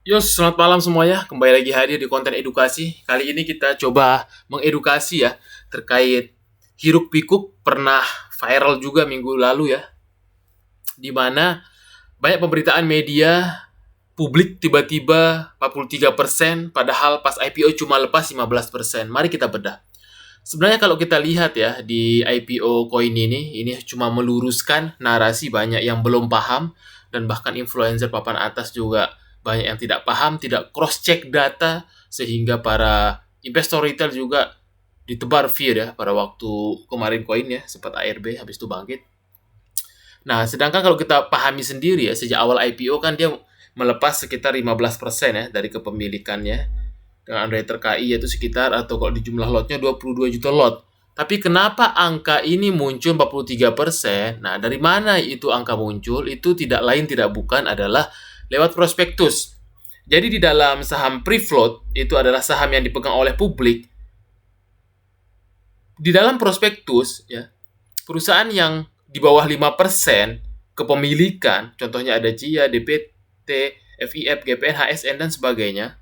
Selamat malam semuanya. Kembali lagi hadir di konten edukasi. Kali ini kita coba mengedukasi ya terkait hiruk pikuk pernah viral juga minggu lalu ya, di mana banyak pemberitaan media publik tiba-tiba 43%, padahal pas IPO cuma lepas 15%. Mari kita bedah. Sebenarnya kalau kita lihat ya di IPO koin ini cuma meluruskan narasi banyak yang belum paham, dan bahkan influencer papan atas juga banyak yang tidak paham, tidak cross check data, sehingga para investor retail juga ditebar fear ya pada waktu kemarin koinnya sempat ARB habis itu bangkit. Nah, sedangkan kalau kita pahami sendiri ya, sejak awal IPO kan dia melepas sekitar 15% ya dari kepemilikannya, dengan underwriter KI yaitu sekitar, atau kalau di jumlah lotnya 22 juta lot. Tapi kenapa angka ini muncul 43%? Nah, dari mana itu angka muncul? Itu tidak lain tidak bukan adalah lewat prospektus. Jadi di dalam saham free float, itu adalah saham yang dipegang oleh publik. Di dalam prospektus ya, perusahaan yang di bawah 5% kepemilikan, contohnya ada CIA, DPT, FIF, GPN, HSN dan sebagainya,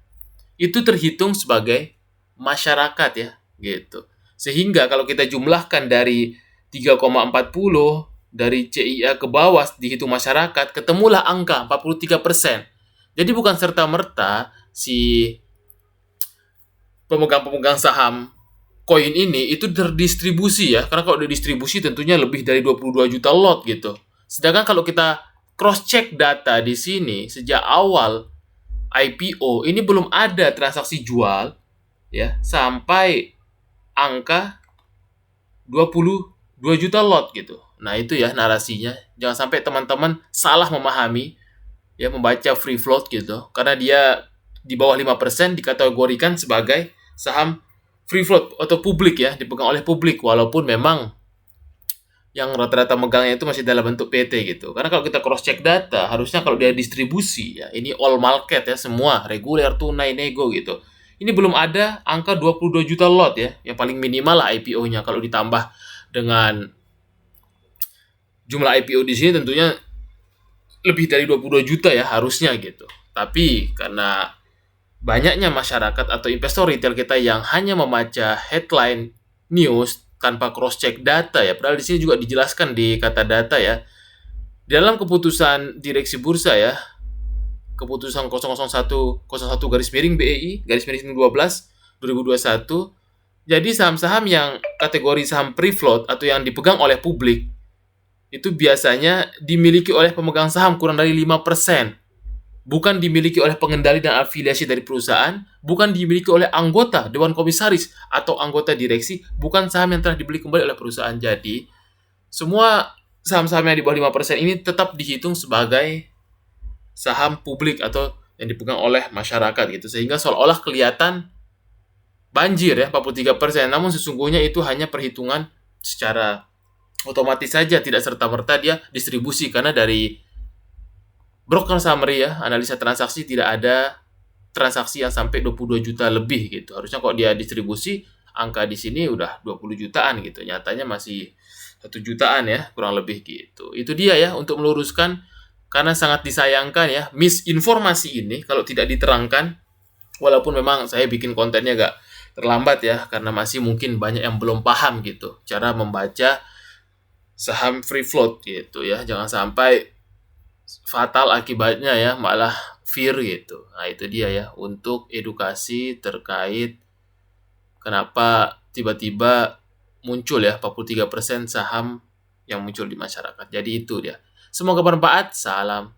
itu terhitung sebagai masyarakat ya, gitu. Sehingga kalau kita jumlahkan dari 3,40 dari CIA ke bawah dihitung masyarakat, ketemulah angka 43%. Jadi bukan serta-merta si pemegang-pemegang saham koin ini itu terdistribusi ya. Karena kalau didistribusi tentunya lebih dari 22 juta lot gitu. Sedangkan kalau kita cross check data di sini sejak awal IPO ini belum ada transaksi jual ya sampai angka 22 juta lot gitu. Nah, itu ya narasinya. Jangan sampai teman-teman salah memahami ya, membaca free float gitu. Karena dia di bawah 5% dikategorikan sebagai saham free float atau publik ya, dipegang oleh publik, walaupun memang yang rata-rata megangnya itu masih dalam bentuk PT gitu. Karena kalau kita cross check data, harusnya kalau dia distribusi ya, ini all market ya, semua reguler, tunai, nego gitu. Ini belum ada angka 22 juta lot ya, yang paling minimal lah IPO-nya. Kalau ditambah dengan jumlah IPO di sini tentunya lebih dari 22 juta ya harusnya gitu. Tapi karena banyaknya masyarakat atau investor retail kita yang hanya membaca headline news tanpa cross check data ya, padahal di sini juga dijelaskan di kata data ya. Dalam keputusan direksi bursa ya, keputusan 001 garis miring BEI garis miring 12 2021, jadi saham-saham yang kategori saham free float atau yang dipegang oleh publik itu biasanya dimiliki oleh pemegang saham kurang dari 5%. Bukan dimiliki oleh pengendali dan afiliasi dari perusahaan, bukan dimiliki oleh anggota dewan komisaris atau anggota direksi, bukan saham yang telah dibeli kembali oleh perusahaan. Jadi, semua saham-saham yang di bawah 5% ini tetap dihitung sebagai saham publik atau yang dipegang oleh masyarakat gitu. Sehingga seolah-olah kelihatan banjir ya 43%, namun sesungguhnya itu hanya perhitungan secara otomatis saja, tidak serta-merta dia distribusi, karena dari broker summary ya, analisa transaksi tidak ada transaksi yang sampai 22 juta lebih gitu. Harusnya kalau dia distribusi, angka di sini udah 20 jutaan gitu. Nyatanya masih 1 jutaan ya, kurang lebih gitu. Itu dia ya untuk meluruskan, karena sangat disayangkan ya misinformasi ini kalau tidak diterangkan, walaupun memang saya bikin kontennya agak terlambat ya, karena masih mungkin banyak yang belum paham gitu cara membaca saham free float gitu ya. Jangan sampai fatal akibatnya ya, malah fear gitu. Nah, itu dia ya untuk edukasi terkait kenapa tiba-tiba muncul ya 43% saham yang muncul di masyarakat. Jadi itu dia. Semoga bermanfaat. Salam